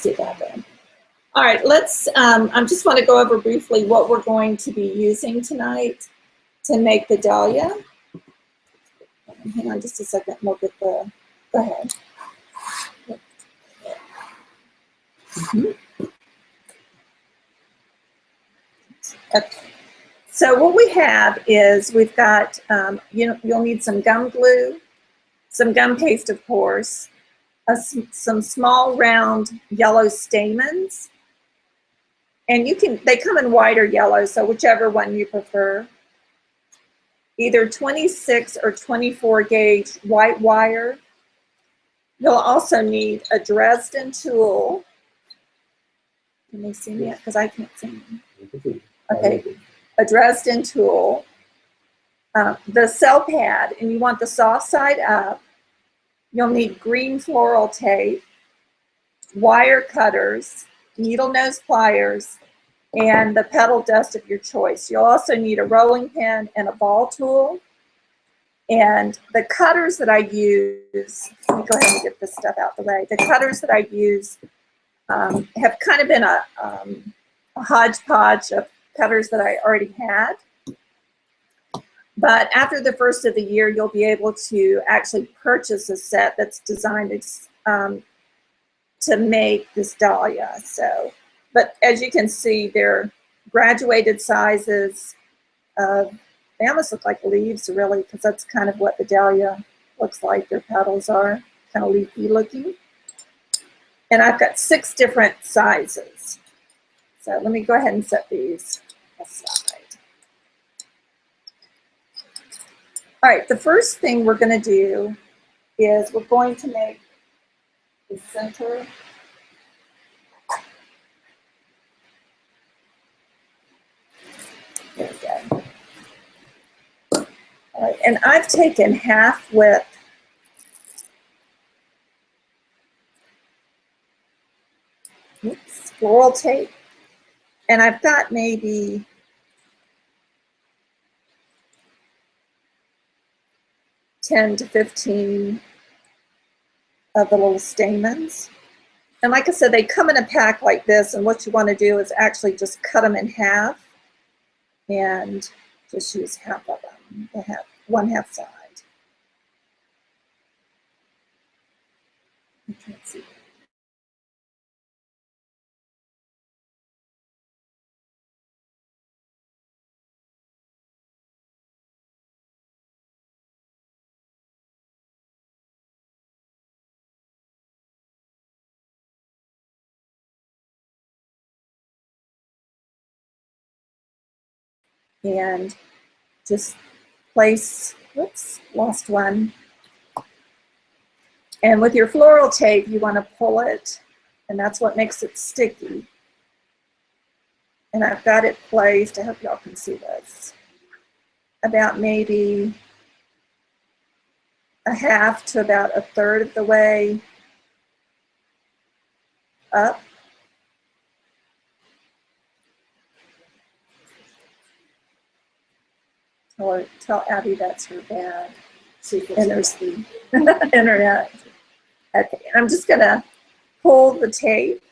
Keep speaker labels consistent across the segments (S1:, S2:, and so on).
S1: see that then. All right, let's, I just want to go over briefly what we're going to be using tonight to make the dahlia. Hang on just a second, we'll get the, go ahead. Okay. So what we have is we've got, you'll need some gum glue, some gum paste, of course, some small round yellow stamens, and they come in white or yellow, so whichever one you prefer. Either 26 or 24 gauge white wire. You'll also need a Dresden tool. Can they see me? Because I can't see me. Okay, a Dresden tool. The cell pad, and you want the soft side up. You'll need green floral tape, wire cutters, needle nose pliers, and the petal dust of your choice. You'll also need a rolling pin and a ball tool. And the cutters that I use, let me go ahead and get this stuff out the way. The cutters that I use have kind of been a hodgepodge of cutters that I already had. But after the first of the year, you'll be able to actually purchase a set that's designed to make this dahlia. So, but as you can see, they're graduated sizes. They almost look like leaves, really, because that's kind of what the dahlia looks like. Their petals are kind of leafy looking. And I've got 6 different sizes. So let me go ahead and set these aside. All right, the first thing we're going to do is we're going to make the center. There we go. All right, and I've taken half width floral tape, and I've got maybe 10 to 15 of the little stamens. And like I said, they come in a pack like this, and what you want to do is actually just cut them in half and just use half of them, one half side. You can't see. And just place, whoops, lost one. And with your floral tape, you want to pull it, and that's what makes it sticky. And I've got it placed, I hope y'all can see this, about maybe a half to about a third of the way up. Tell Abby that's her bag. And there's the internet. Okay, I'm just gonna pull the tape.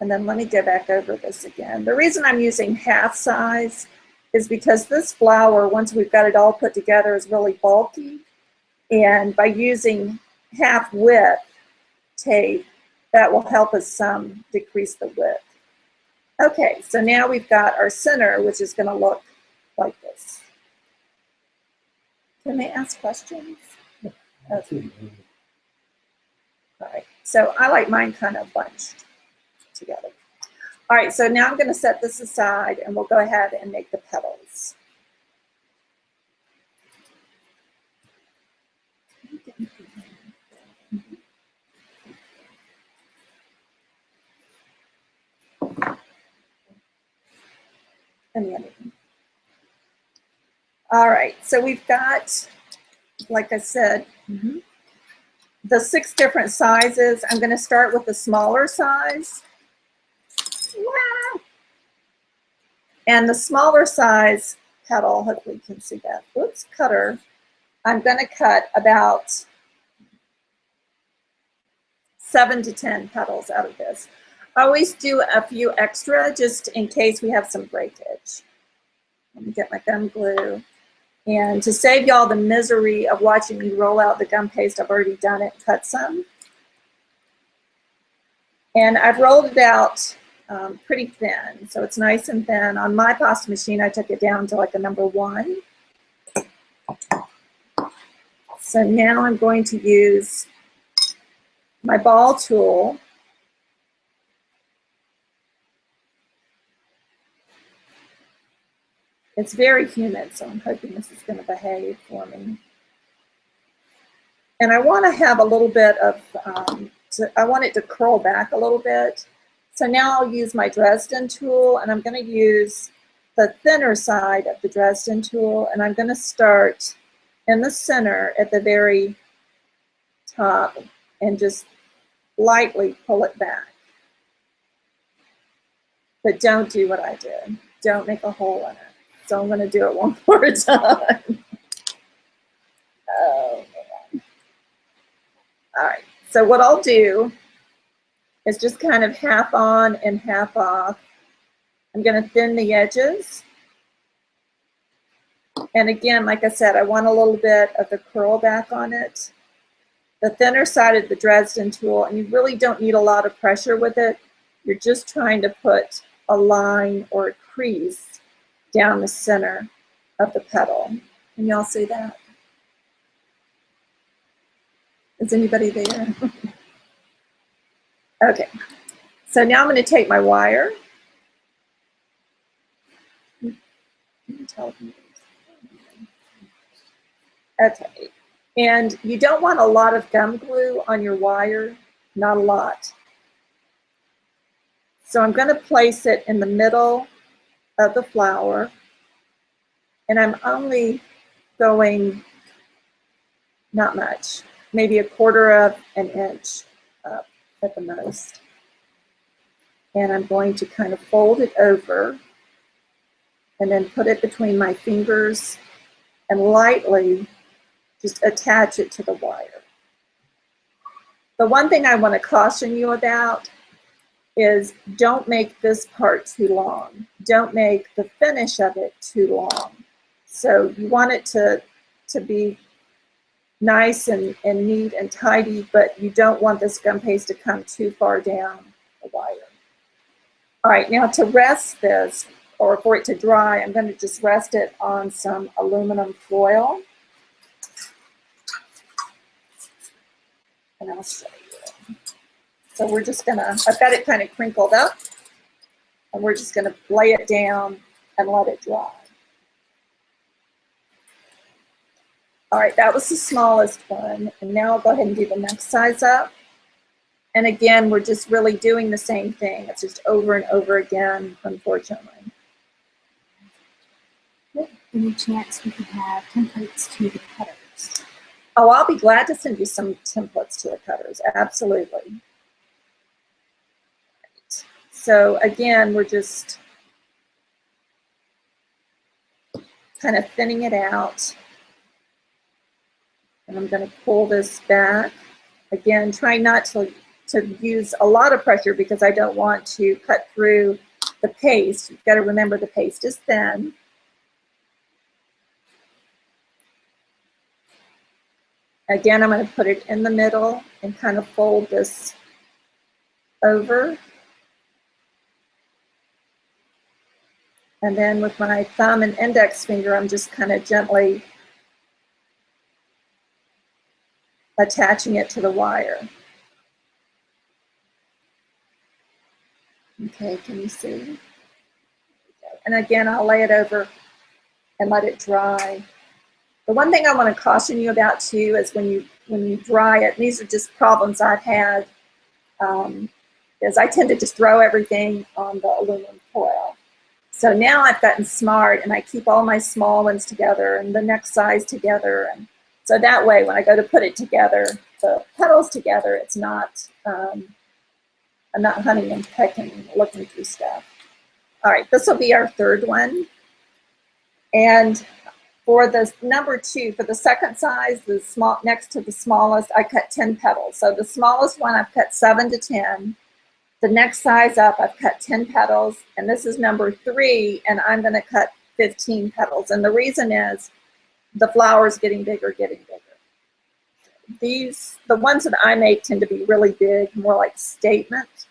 S1: And then let me go back over this again. The reason I'm using half size is because this flower, once we've got it all put together, is really bulky. And by using half width tape, that will help us decrease the width. Okay, so now we've got our center, which is going to look like this. Can they ask questions? Okay. All right, so I like mine kind of bunched together. All right, so now I'm going to set this aside, and we'll go ahead and make the petals. And the other one. All right, so we've got, like I said, the 6 different sizes. I'm going to start with the smaller size. Wow. And the smaller size petal, hopefully you can see that. Oops, cutter. I'm going to cut about 7 to 10 petals out of this. I always do a few extra just in case we have some breakage. Let me get my gum glue. And to save y'all the misery of watching me roll out the gum paste, I've already done it, cut some. And I've rolled it out pretty thin, so it's nice and thin. On my pasta machine, I took it down to like a number 1. So now I'm going to use my ball tool. It's very humid, so I'm hoping this is going to behave for me. And I want to have a little bit of, I want it to curl back a little bit. So now I'll use my Dresden tool, and I'm going to use the thinner side of the Dresden tool, and I'm going to start in the center at the very top and just lightly pull it back. But don't do what I did. Don't make a hole in it. So I'm going to do it one more time. Oh, man. All right. So what I'll do is just kind of half on and half off. I'm going to thin the edges. And again, like I said, I want a little bit of the curl back on it. The thinner side of the Dresden tool, and you really don't need a lot of pressure with it. You're just trying to put a line or a crease down the center of the petal. Can y'all see that? Is anybody there? Okay, so now I'm going to take my wire. Okay, and you don't want a lot of gum glue on your wire, not a lot. So I'm going to place it in the middle of the flower, and I'm only going, not much, maybe 1/4 of an inch up at the most. And I'm going to kind of fold it over and then put it between my fingers and lightly just attach it to the wire. The one thing I want to caution you about is don't make this part too long. Don't make the finish of it too long. So you want it to be nice and neat and tidy, but you don't want this gum paste to come too far down the wire. All right, now to rest this, or for it to dry, I'm going to just rest it on some aluminum foil. And I'll show you. So we're just going to, I've got it kind of crinkled up, and we're just going to lay it down and let it dry. All right, that was the smallest one, and now I'll go ahead and do the next size up. And again, we're just really doing the same thing. It's just over and over again, unfortunately.
S2: Any chance we could have templates to the cutters?
S1: Oh, I'll be glad to send you some templates to the cutters, absolutely. Right. So again, we're just kind of thinning it out. And I'm going to pull this back. Again, try not to use a lot of pressure because I don't want to cut through the paste. You've got to remember the paste is thin. Again, I'm going to put it in the middle and kind of fold this over. And then with my thumb and index finger, I'm just kind of gently attaching it to the wire. Okay, can you see? And again, I'll lay it over and let it dry. The one thing I want to caution you about too is when you dry it, and these are just problems I've had, is I tend to just throw everything on the aluminum foil. So now I've gotten smart and I keep all my small ones together and the next size together. And so that way when I go to put it together, the petals together, it's not, I'm not hunting and pecking, looking through stuff. All right, this will be our third one. And For the number 2, for the second size, the small next to the smallest, I cut 10 petals. So the smallest one, I've cut 7 to 10. The next size up, I've cut 10 petals, and this is number 3, and I'm going to cut 15 petals. And the reason is the flower is getting bigger. The ones that I make tend to be really big, more like statement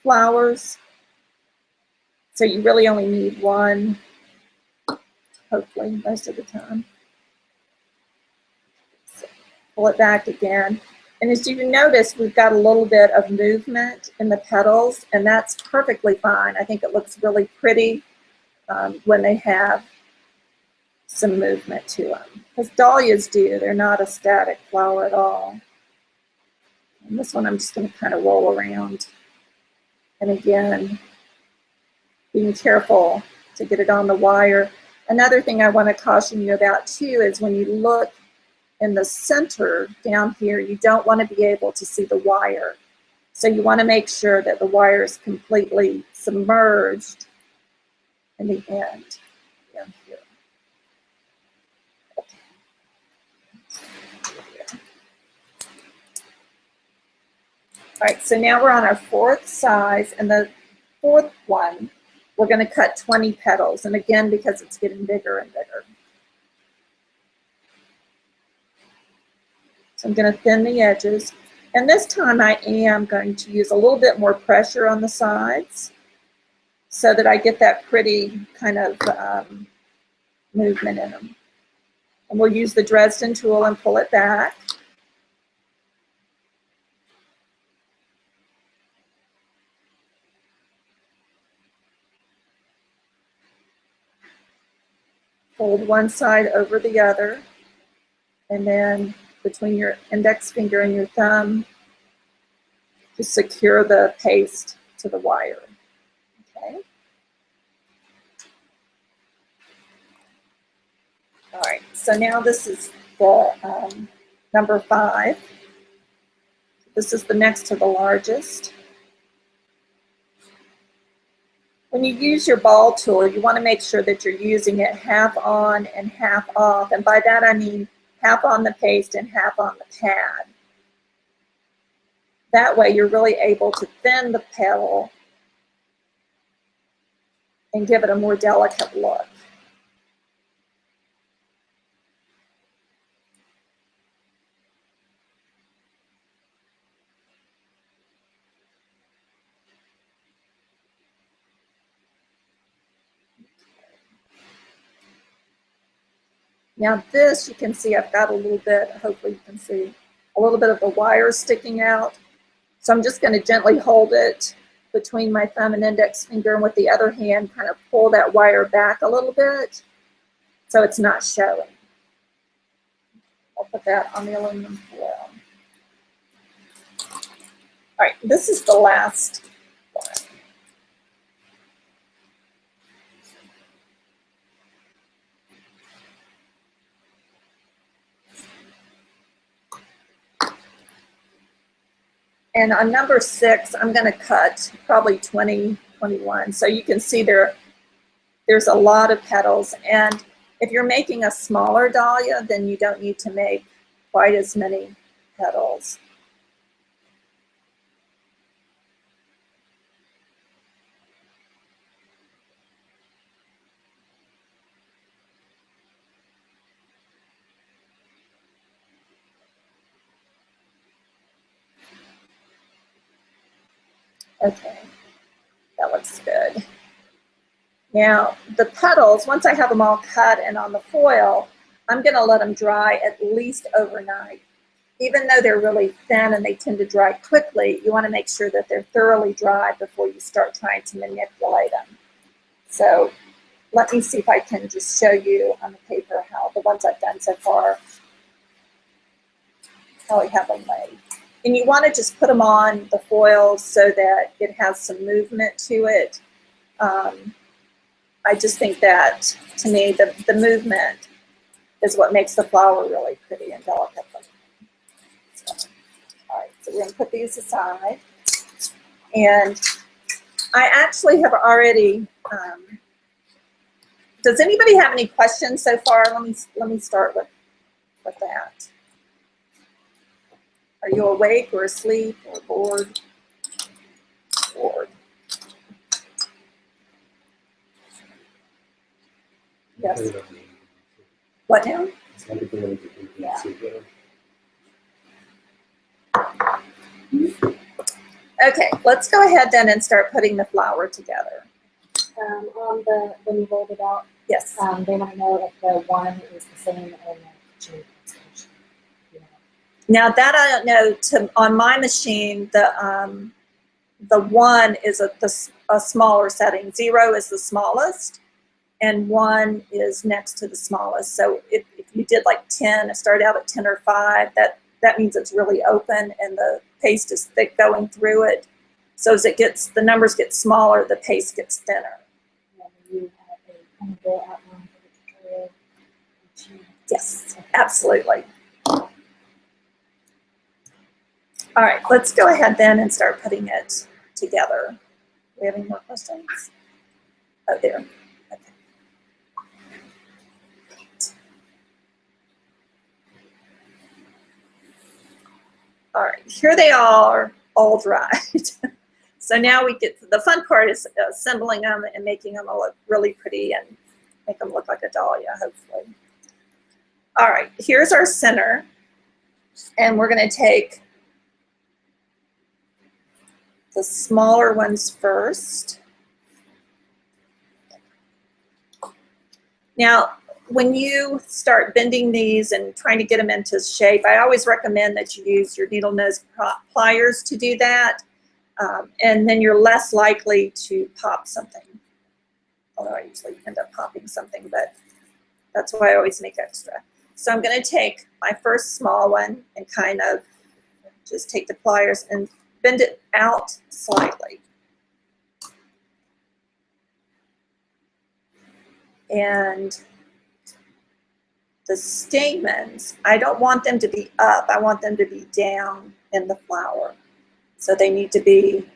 S1: flowers. So you really only need one, hopefully, most of the time. So pull it back again. And as you can notice, we've got a little bit of movement in the petals, and that's perfectly fine. I think it looks really pretty when they have some movement to them. Because dahlias do, they're not a static flower at all. And this one I'm just going to kind of roll around. And again, being careful to get it on the wire. Another thing I want to caution you about too is when you look in the center down here, you don't want to be able to see the wire. So you want to make sure that the wire is completely submerged in the end down here. Okay. All right, so now we're on our 4th size, and the 4th one, we're going to cut 20 petals, and again, because it's getting bigger and bigger. So I'm going to thin the edges, and this time I am going to use a little bit more pressure on the sides so that I get that pretty kind of movement in them. And we'll use the Dresden tool and pull it back. Fold one side over the other, and then between your index finger and your thumb, just secure the paste to the wire. Okay. All right, so now this is the number 5. This is the next to the largest. When you use your ball tool, you want to make sure that you're using it half on and half off. And by that I mean half on the paste and half on the pad. That way you're really able to thin the petal and give it a more delicate look. Now this, you can see I've got a little bit, hopefully you can see, a little bit of the wire sticking out. So I'm just going to gently hold it between my thumb and index finger, and with the other hand kind of pull that wire back a little bit so it's not showing. I'll put that on the aluminum foil. All right, this is the last one. And on number 6, I'm going to cut probably 20, 21. So you can see there's a lot of petals. And if you're making a smaller dahlia, then you don't need to make quite as many petals. Okay, that looks good. Now, the petals, once I have them all cut and on the foil, I'm going to let them dry at least overnight. Even though they're really thin and they tend to dry quickly, you want to make sure that they're thoroughly dry before you start trying to manipulate them. So let me see if I can just show you on the paper how the ones I've done so far, how I have them laid. And you want to just put them on the foil so that it has some movement to it. I just think that, to me, the movement is what makes the flower really pretty and delicate. So, all right, so we're going to put these aside. And I actually have already Does anybody have any questions so far? Let me start with that. Are you awake or asleep or bored? Bored. Yes. What now?
S2: Yeah.
S1: Okay, let's go ahead then and start putting the flour together.
S2: When you rolled it out,
S1: Yes.
S2: they want to know if the one is the same in the kitchen.
S1: Now that I don't know. On my machine, the one is a smaller setting. 0 is the smallest, and 1 is next to the smallest. So if you did like 10, it started out at 10 or 5, that means it's really open and the paste is thick going through it. So as the numbers get smaller, the paste gets thinner.
S2: You have a kind of outline for the tutorial.
S1: Yes, absolutely. All right, let's go ahead then and start putting it together. Do we have any more questions? Oh, there. Okay. All right, here they are, all dried. So now we get, the fun part is assembling them and making them look really pretty and make them look like a dahlia, hopefully. All right, here's our center. And we're gonna take the smaller ones first. Now, when you start bending these and trying to get them into shape, I always recommend that you use your needle nose pliers to do that. And then you're less likely to pop something. Although I usually end up popping something, but that's why I always make extra. So I'm going to take my first small one and kind of just take the pliers and bend it out slightly. And the stamens, I don't want them to be up. I want them to be down in the flower. So they need to be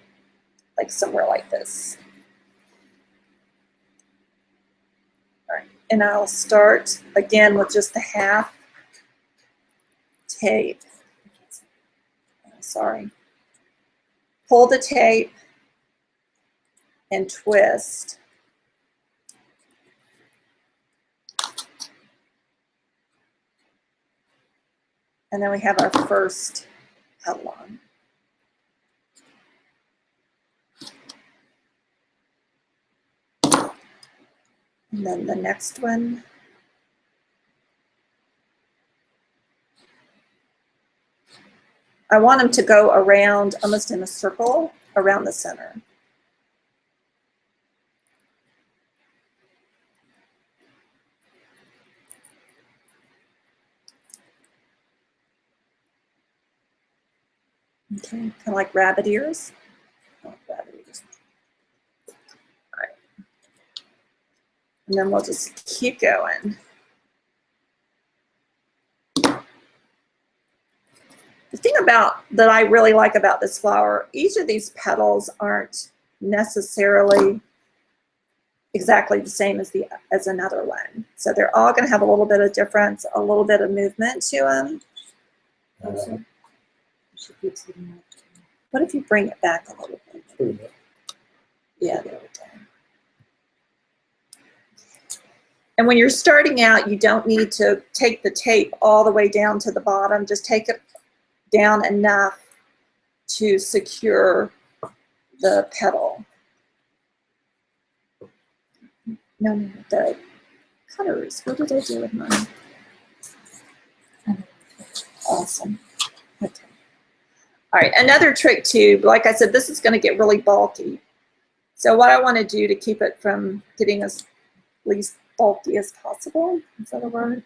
S1: like somewhere like this. All right, and I'll start again with just the half tape. Sorry. Pull the tape and twist. And then we have our first petal on. And then the next one. I want them to go around almost in a circle around the center. Okay, kind of like rabbit ears. Oh, rabbit ears. All right. And then we'll just keep going. The thing that I really like about this flower, each of these petals aren't necessarily exactly the same as another one. So they're all going to have a little bit of difference, a little bit of movement to them. What if you bring it back a little bit? Yeah, there we go. And when you're starting out, you don't need to take the tape all the way down to the bottom. Just take it down enough to secure the petal. No, the cutters. What did I do with mine? Awesome. Okay. All right, another trick too, like I said, this is going to get really bulky. So what I want to do to keep it from getting as least bulky as possible, is that a word?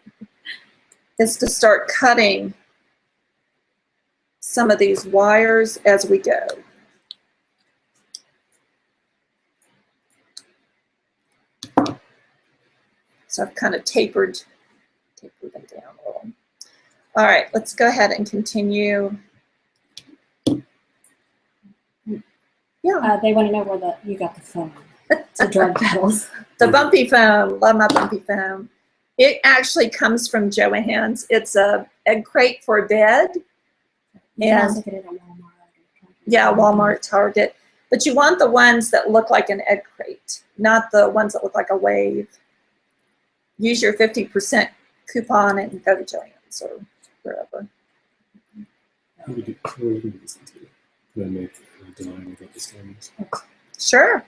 S1: Is to start cutting some of these wires as we go. So I've kind of tapered them down a little. All right, let's go ahead and continue. Yeah.
S2: They want to know where you got the phone. to drug petals.
S1: The bumpy foam, love my bumpy foam. It actually comes from Joann's. It's a egg crate for a bed.
S2: You can
S1: And
S2: also get it at Walmart.
S1: yeah, Walmart, Target. But you want the ones that look like an egg crate, not the ones that look like a wave. Use your 50% coupon and go to Joann's or wherever.
S3: We could do this too. Then make a Dahlia without the Stamens.
S1: Sure.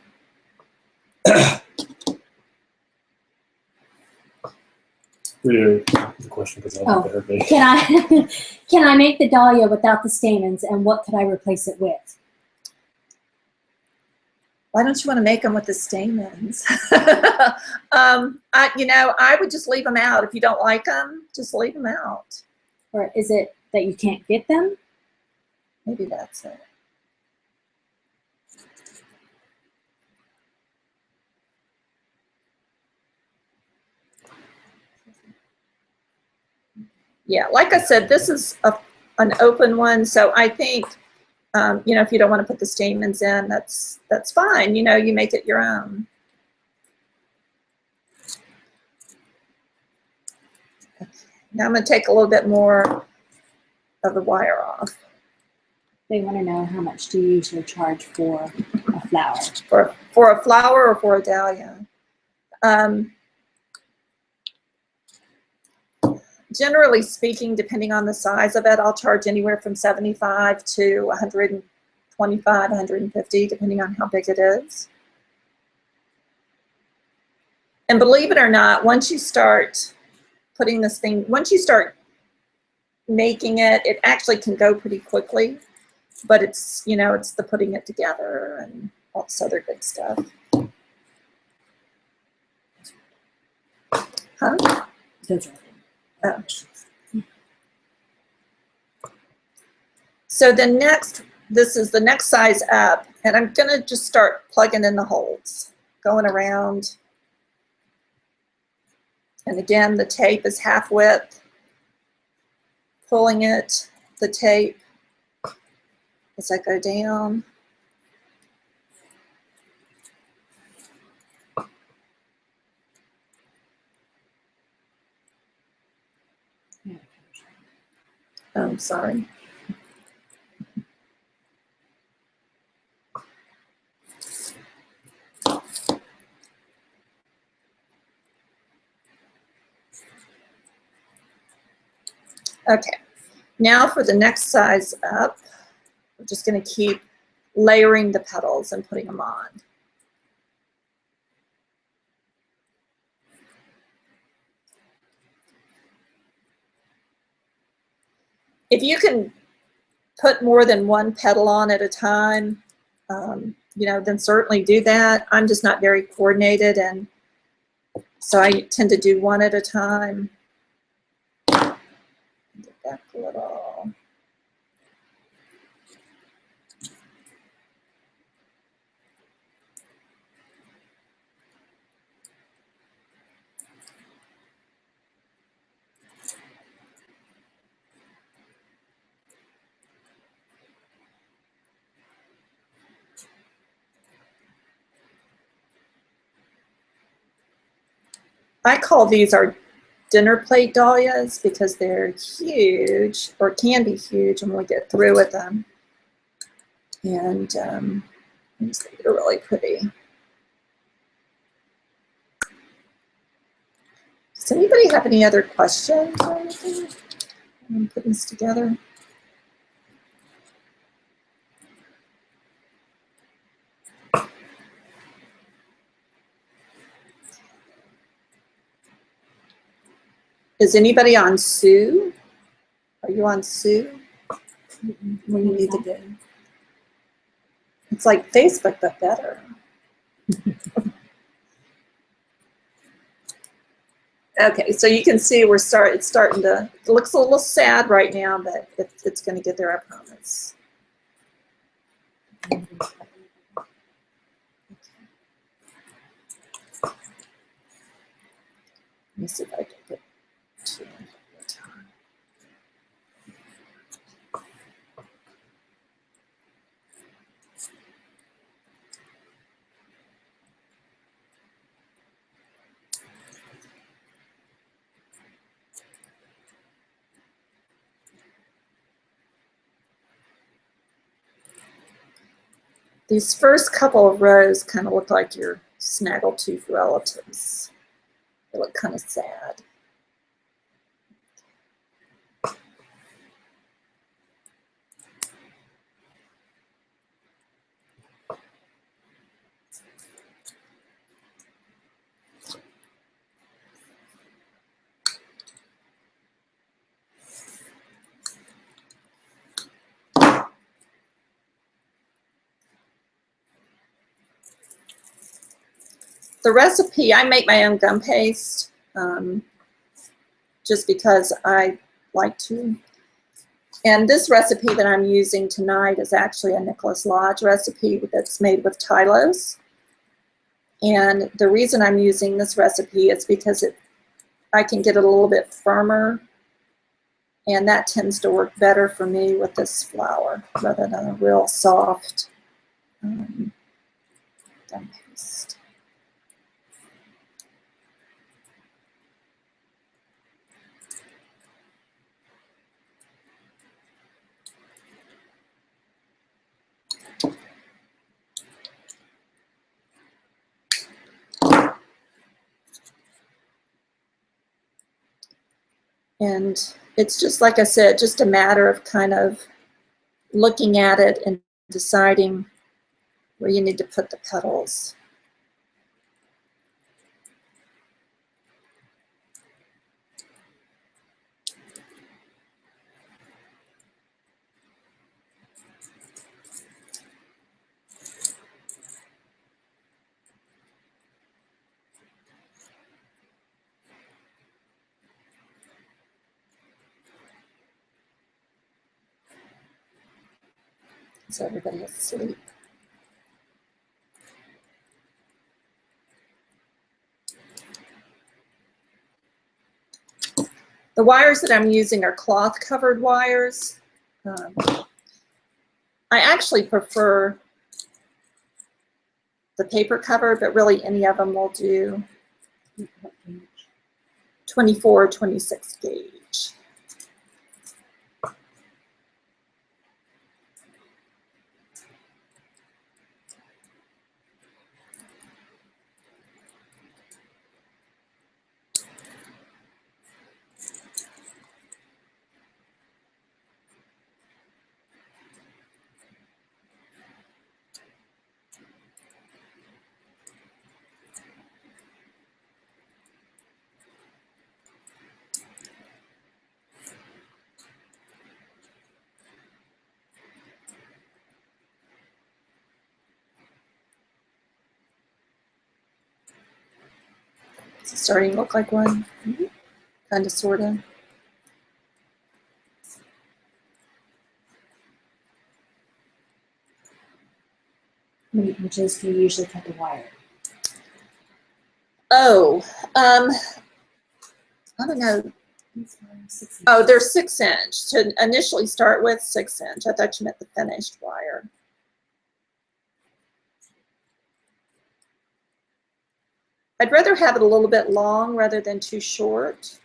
S3: Read the question because I don't think I heard me.
S2: Can I make the Dahlia without the stamens, and what could I replace it with?
S1: Why don't you want to make them with the stamens? I would just leave them out. If you don't like them, just leave them out.
S2: Or is it that you can't get them?
S1: Maybe that's it. Yeah, like I said, this is an open one, so I think, if you don't want to put the stamens in, that's fine. You make it your own. Okay. Now I'm going to take a little bit more of the wire off.
S2: They want to know how much do you usually charge for a flower?
S1: For a flower or for a dahlia? Generally speaking, depending on the size of it, I'll charge anywhere from $75 to $125, $150, depending on how big it is. And believe it or not, once you start putting this thing, once you start making it, it actually can go pretty quickly. But it's, it's the putting it together and all this other good stuff. Huh?
S2: Those are
S1: Oh. So this is the next size up, and I'm going to just start plugging in the holes, going around. And again, the tape is half width. Pulling it, the tape, as I go down. Oh, I'm sorry. Okay, now for the next size up, we're just going to keep layering the petals and putting them on. If you can put more than one petal on at a time, then certainly do that. I'm just not very coordinated, and so I tend to do one at a time. Get back a little. I call these our dinner plate dahlias because they're huge, or can be huge when we get through with them. And I just think they're really pretty. Does anybody have any other questions or anything? I'm putting this together. Is anybody on Sue? Are you on Sue? When you need to go. It's like Facebook, but better. Okay, so you can see it's starting to, it looks a little sad right now, but it's going to get there, I promise. Let me see if I can put two in at a time. These first couple of rows kind of look like your snaggletooth relatives. They look kind of sad. The recipe, I make my own gum paste just because I like to. And this recipe that I'm using tonight is actually a Nicholas Lodge recipe that's made with Tylose. And the reason I'm using this recipe is because I can get it a little bit firmer, and that tends to work better for me with this flour rather than a real soft gum paste. And it's just, like I said, just a matter of kind of looking at it and deciding where you need to put the petals. Is everybody asleep? The wires that I'm using are cloth covered wires. I actually prefer the paper cover, but really any of them will do. 24 or 26 gauge. Is it starting to look like one? Kind of, sort of.
S2: How many inches do you usually cut the wire?
S1: Oh, I don't know. Oh, they're 6 inch. To initially start with, 6 inch. I thought you meant the finished wire. I'd rather have it a little bit long rather than too short.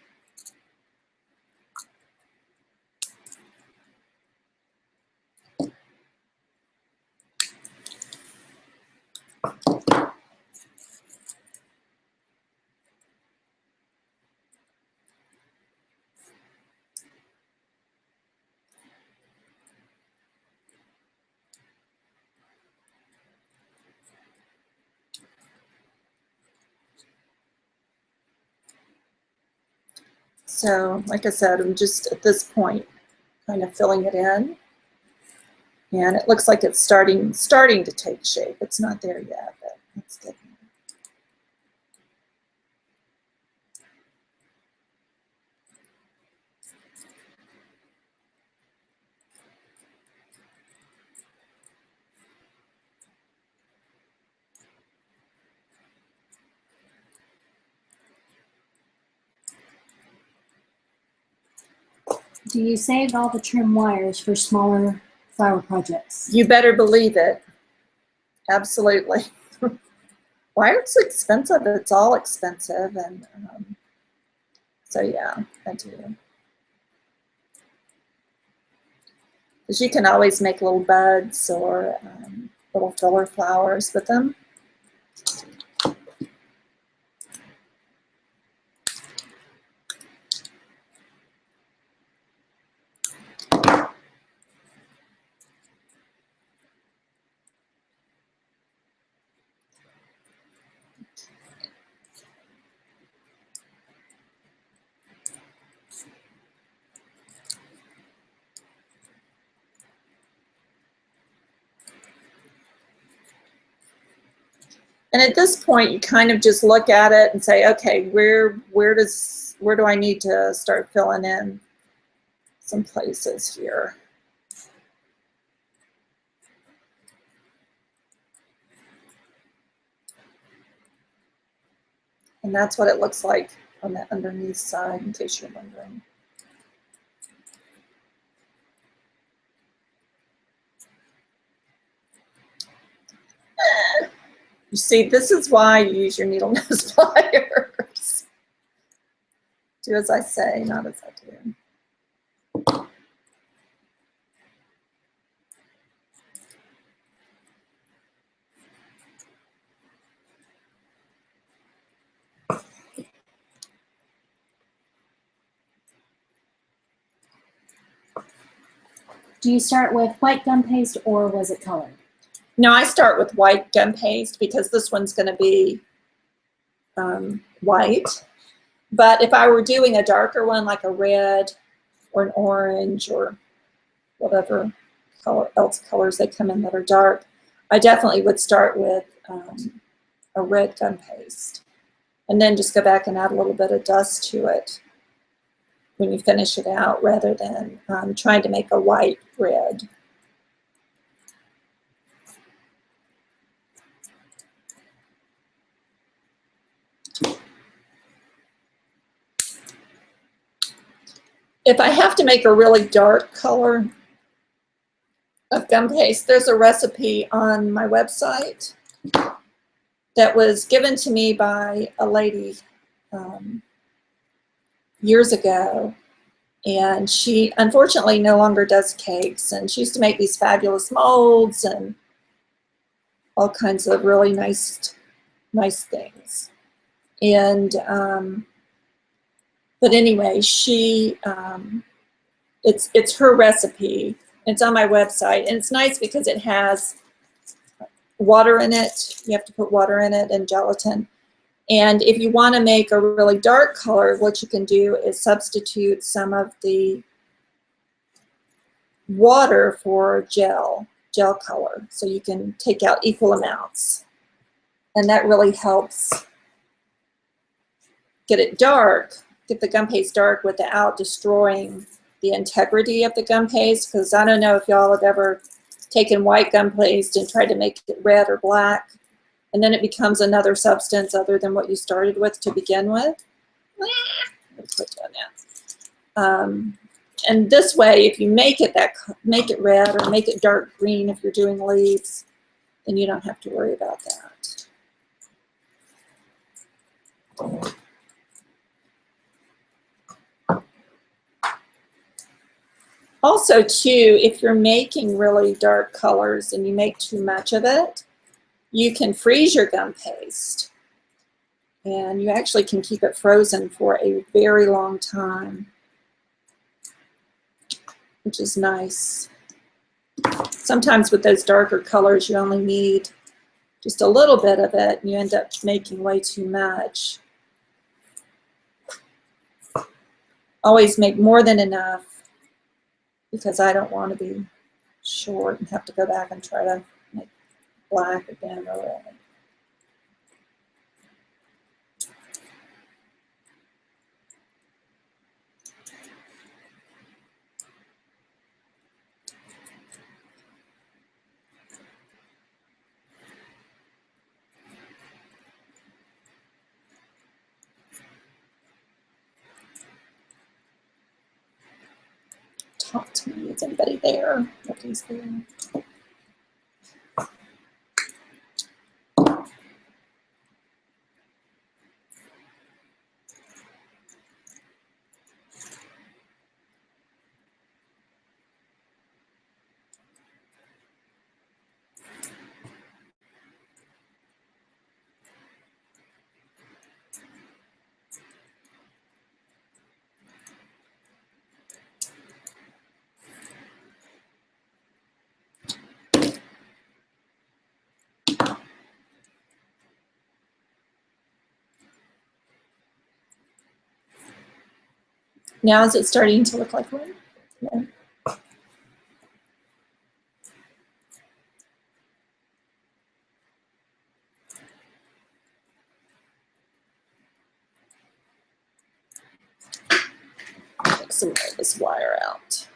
S1: So, like I said, I'm just at this point kind of filling it in. And it looks like it's starting to take shape. It's not there yet, but it's getting there.
S2: Do you save all the trim wires for smaller flower projects?
S1: You better believe it. Absolutely. Wire's expensive. It's all expensive. And so, yeah, I do. Because you can always make little buds or little filler flowers with them. And at this point, you kind of just look at it and say, okay, where do I need to start filling in some places here? And that's what it looks like on the underneath side, in case you're wondering. You see, this is why you use your needle nose pliers. Do as I say, not as I do.
S2: Do you start with white gum paste or was it colored?
S1: No, I start with white gum paste because this one's going to be white. But if I were doing a darker one, like a red or an orange or whatever colors they come in that are dark, I definitely would start with a red gum paste. And then just go back and add a little bit of dust to it when you finish it out, rather than trying to make a white red. If I have to make a really dark color of gum paste, there's a recipe on my website that was given to me by a lady years ago. And she unfortunately no longer does cakes. And she used to make these fabulous molds and all kinds of really nice things. And but anyway, she it's her recipe. It's on my website, and it's nice because it has water in it. You have to put water in it and gelatin. And if you want to make a really dark color, what you can do is substitute some of the water for gel color. So you can take out equal amounts. And that really helps get it dark, get the gum paste dark without destroying the integrity of the gum paste. Because I don't know if y'all have ever taken white gum paste and tried to make it red or black, and then it becomes another substance other than what you started with to begin with. Let's quit doing that. And this way, if you make it red or make it dark green if you're doing leaves, then you don't have to worry about that. Also, too, if you're making really dark colors and you make too much of it, you can freeze your gum paste. And you actually can keep it frozen for a very long time, which is nice. Sometimes with those darker colors, you only need just a little bit of it, and you end up making way too much. Always make more than enough, because I don't want to be short and have to go back and try to make black again or red. Talk to me. Is anybody there? Nobody's there. Now is it starting to look like one? Yeah. Take some more of this wire out.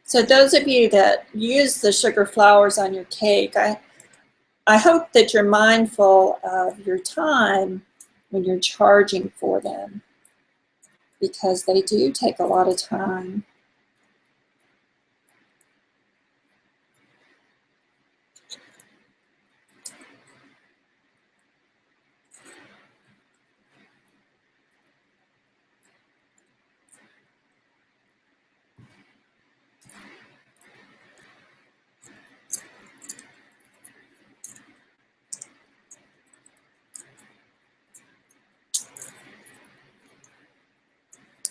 S1: So those of you that use the sugar flowers on your cake, I hope that you're mindful of your time when you're charging for them, because they do take a lot of time.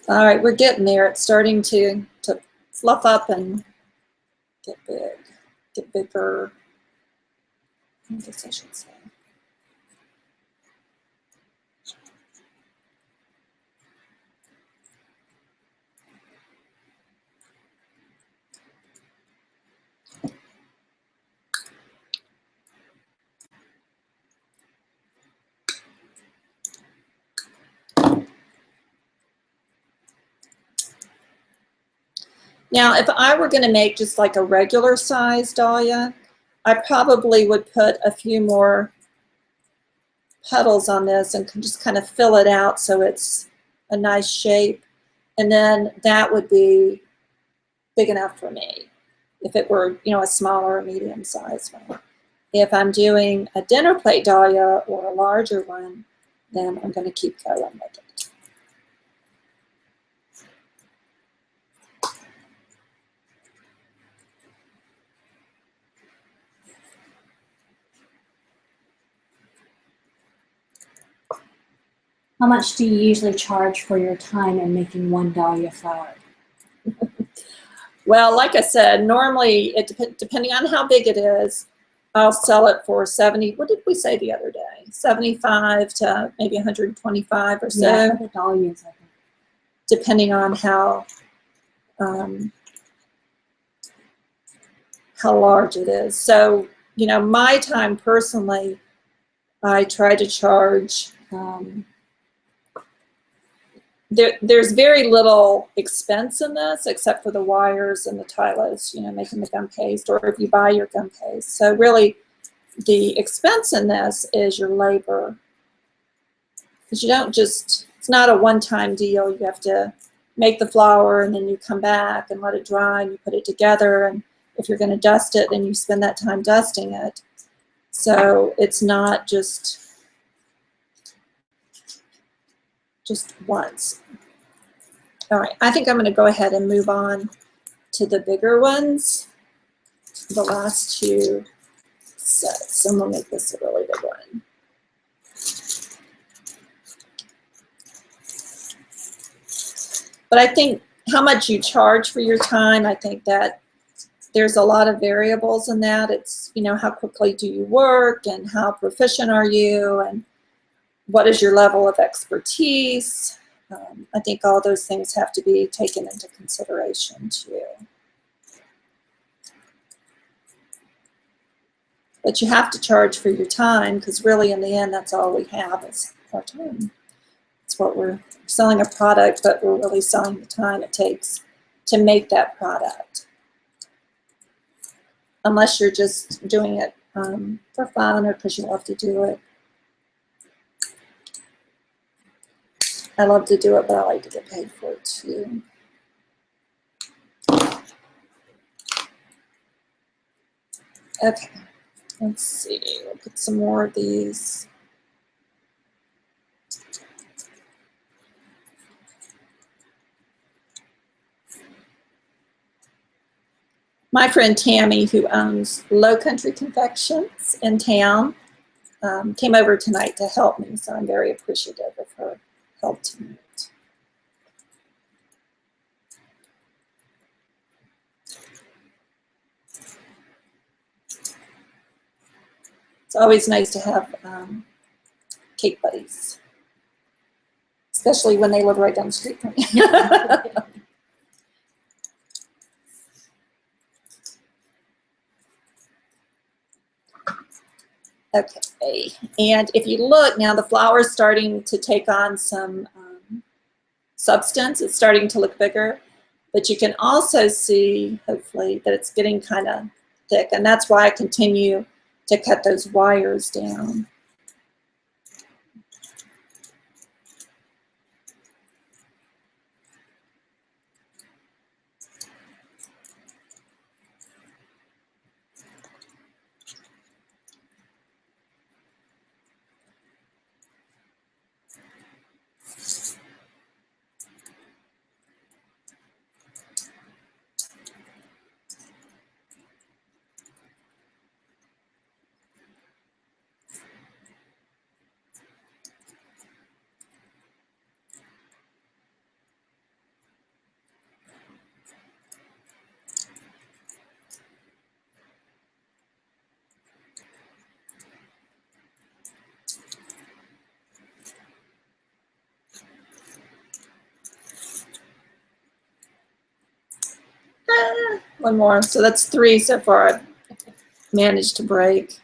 S1: All right, we're getting there. It's starting to fluff up and get big, get bigger. I guess I should say. Now, if I were going to make just like a regular size dahlia, I probably would put a few more petals on this and just kind of fill it out so it's a nice shape. And then that would be big enough for me if it were, you know, a smaller or medium size one. If I'm doing a dinner plate dahlia or a larger one, then I'm going to keep going with it.
S2: How much do you usually charge for your time in making one dahlia flower?
S1: Well, like I said, normally, depending on how big it is, I'll sell it for 70, what did we say the other day? 75 to maybe 125 or so.
S2: Yeah, for the dahlias, I think.
S1: Depending on how large it is. So, you know, my time personally, I try to charge, there's very little expense in this except for the wires and the Dahlias, you know, making the gum paste, or if you buy your gum paste. So really the expense in this is your labor, because you don't just, it's not a one-time deal. You have to make the flour and then you come back and let it dry and you put it together, and if you're going to dust it, then you spend that time dusting it. So it's not just once. All right, I think I'm going to go ahead and move on to the bigger ones, the last two sets. And we'll make this a really big one. But I think how much you charge for your time, I think that there's a lot of variables in that. It's, you know, how quickly do you work and how proficient are you and what is your level of expertise. I think all those things have to be taken into consideration too. But you have to charge for your time, because really in the end that's all we have is our time. It's what we're selling, a product, but we're really selling the time it takes to make that product. Unless you're just doing it for fun or because you love to do it. I love to do it, but I like to get paid for it too. Okay, let's see. We'll put some more of these. My friend Tammy, who owns Low Country Confections in town, came over tonight to help me, so I'm very appreciative of her help tonight. It's always nice to have cake buddies, especially when they live right down the street from me. Okay, and if you look now, the flower is starting to take on some substance. It's starting to look bigger, but you can also see, hopefully, that it's getting kind of thick, and that's why I continue to cut those wires down. One more. So that's 3 so far I've managed to break.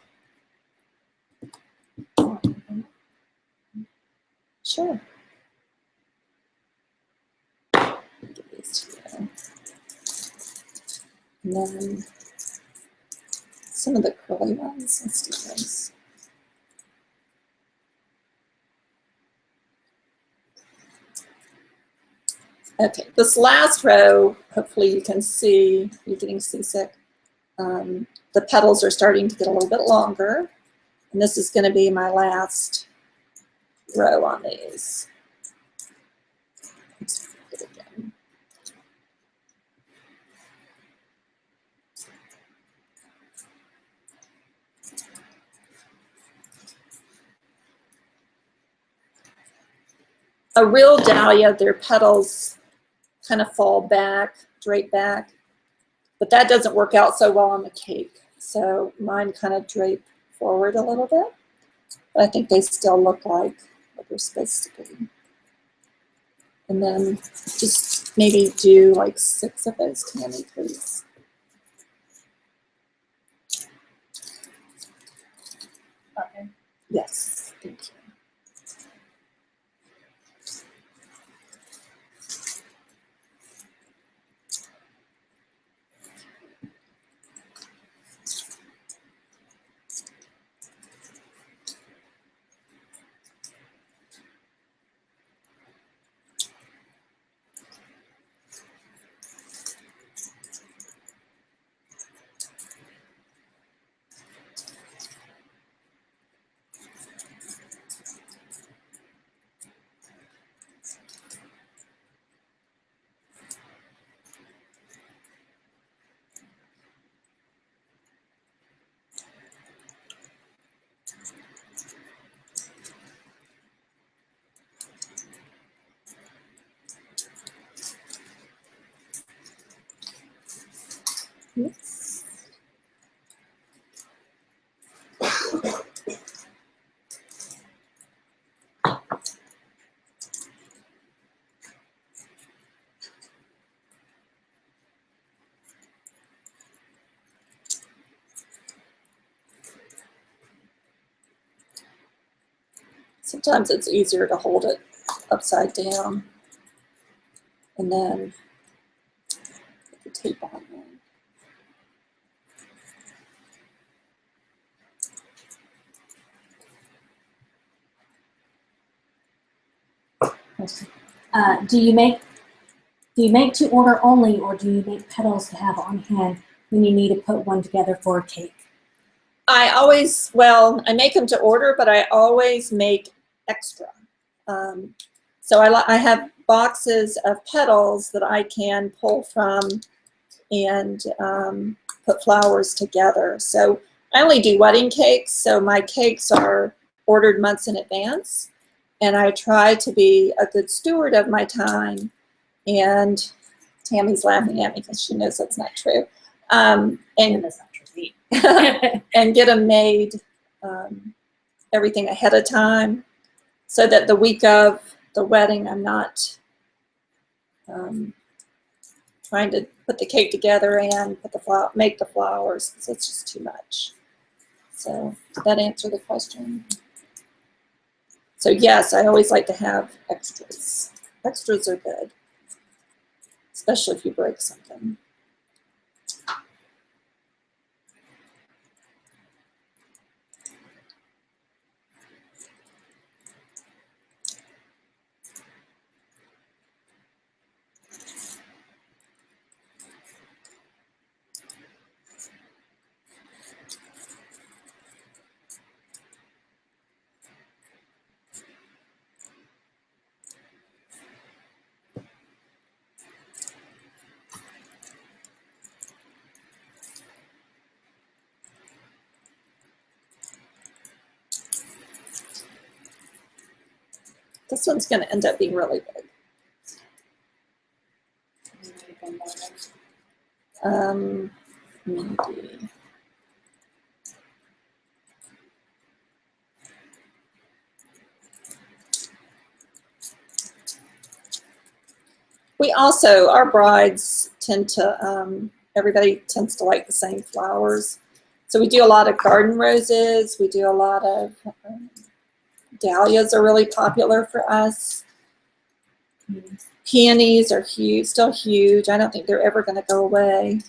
S1: Sure. Get these together. And then some of the curly ones, let's do those. Okay, this last row, hopefully you can see, you're getting seasick. The petals are starting to get a little bit longer, and this is going to be my last row on these. Let's get it again. A real dahlia, their petals kind of fall back, drape back, but that doesn't work out so well on the cake. So mine kind of drape forward a little bit, but I think they still look like what they're supposed to be. And then just maybe do like 6 of those, Tammy, please.
S2: Okay.
S1: Yes, thank you. Yes. Sometimes it's easier to hold it upside down and then put the tape on there.
S2: Do you make to order only, or do you make petals to have on hand when you need to put one together for a cake?
S1: I always, well, I make them to order, but I always make extra. So I have boxes of petals that I can pull from and put flowers together. So I only do wedding cakes, so my cakes are ordered months in advance. And I try to be a good steward of my time. And Tammy's laughing at me because she knows that's not true. And
S2: That's not true.
S1: and get them made everything ahead of time so that the week of the wedding I'm not trying to put the cake together and put the make the flowers because it's just too much. So did that answer the question? So yes, I always like to have extras. Extras are good, especially if you break something. This one's going to end up being really big. Maybe. We also, our brides tend to, everybody tends to like the same flowers. So we do a lot of garden roses. We do a lot of dahlias are really popular for us. Peonies are huge, still huge. I don't think they're ever going to go away.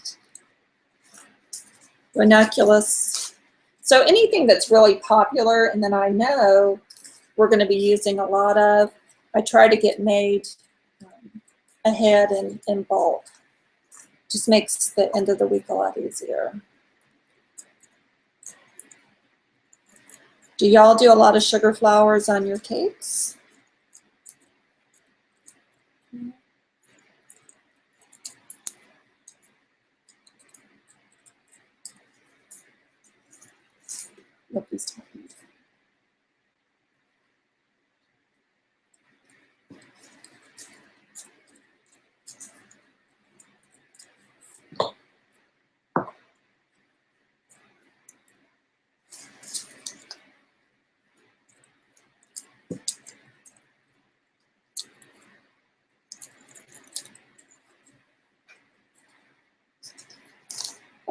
S1: Ranunculus. So anything that's really popular and then I know we're going to be using a lot of, I try to get made ahead and in bulk. Just makes the end of the week a lot easier. Do y'all do a lot of sugar flowers on your cakes? Look, he's talking.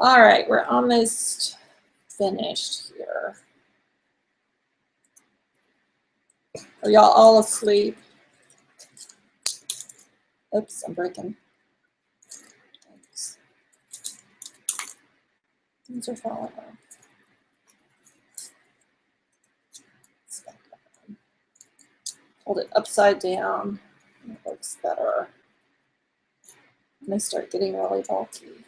S1: All right, we're almost finished here. Are y'all all asleep? Oops, I'm breaking. Oops. Things are falling off. Hold it upside down. It looks better. And they start getting really bulky.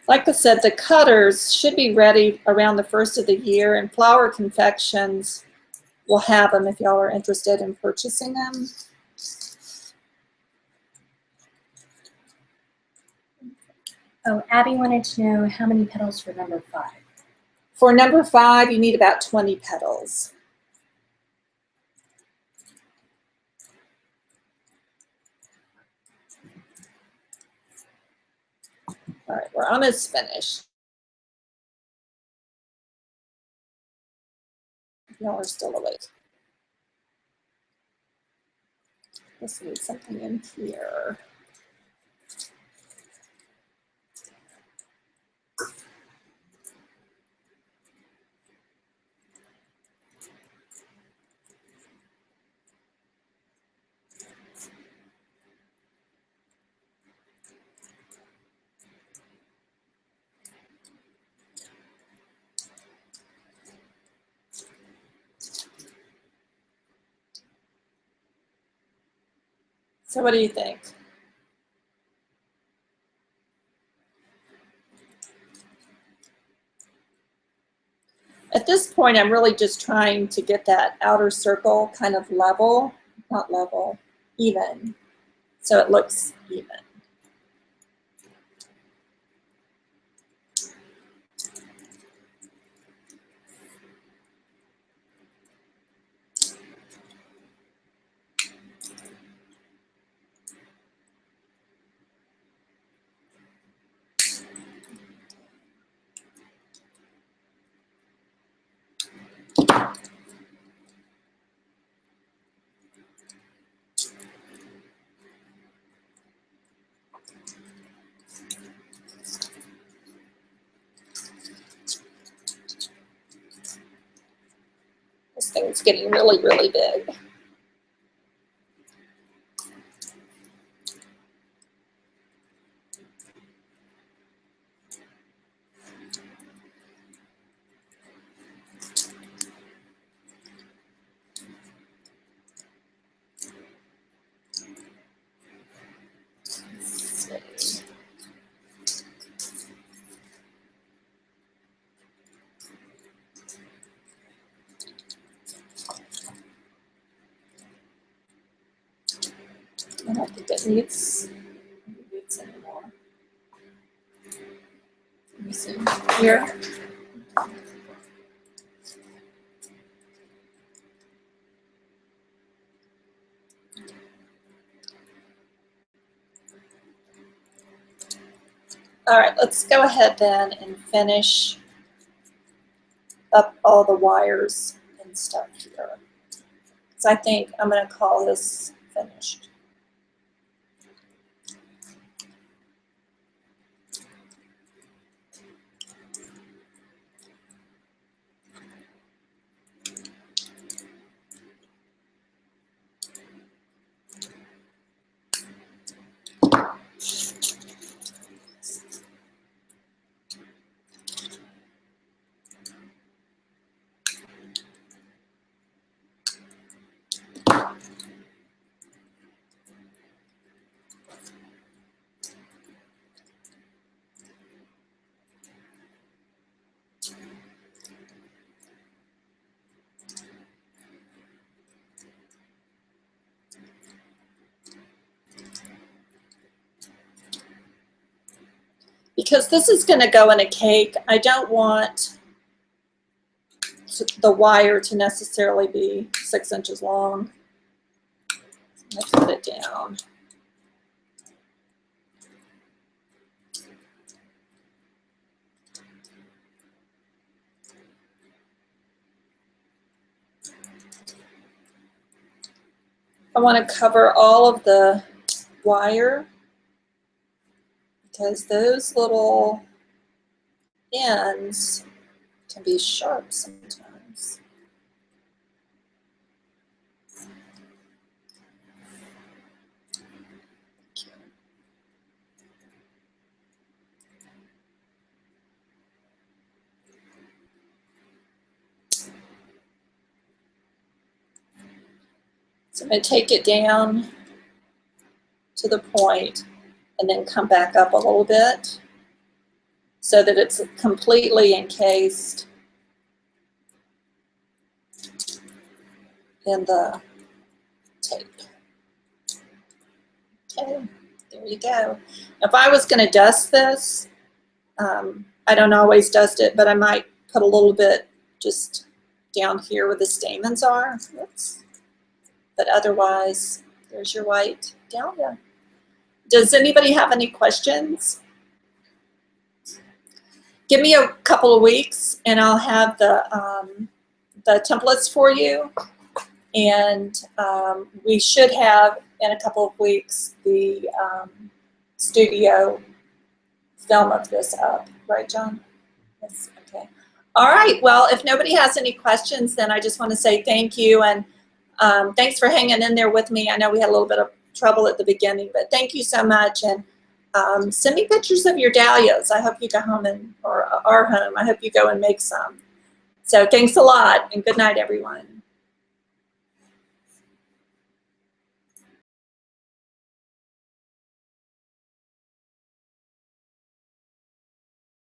S1: Like I said, the cutters should be ready around the first of the year, and Flower Confections will have them if y'all are interested in purchasing them.
S2: Oh, Abby wanted to know how many petals for number 5.
S1: For number 5, you need about 20 petals. All right, we're almost finished. Y'all are still awake. Let's need something in here. So what do you think? At this point, I'm really just trying to get that outer circle kind of level, not level, even, so it looks even. This thing's getting really, really big. I don't think it needs anymore. Let me see here. All right, let's go ahead then and finish up all the wires and stuff here. So I think I'm going to call this finished. Because this is going to go in a cake, I don't want the wire to necessarily be 6 inches long. Let's put it down. I want to cover all of the wire because those little ends can be sharp sometimes. So I'm going to take it down to the point and then come back up a little bit so that it's completely encased in the tape. Okay, there you go. If I was going to dust this, I don't always dust it, but I might put a little bit just down here where the stamens are. Oops. But otherwise, there's your white Dahlia. Does anybody have any questions? Give me a couple of weeks and I'll have the templates for you. And we should have in a couple of weeks the studio film of this up. Right, John? Yes, okay. All right, well, if nobody has any questions, then I just want to say thank you. And thanks for hanging in there with me. I know we had a little bit of trouble at the beginning, but thank you so much. And send me pictures of your dahlias. I hope you go home or are home. I hope you go and make some. So thanks a lot and good night, everyone.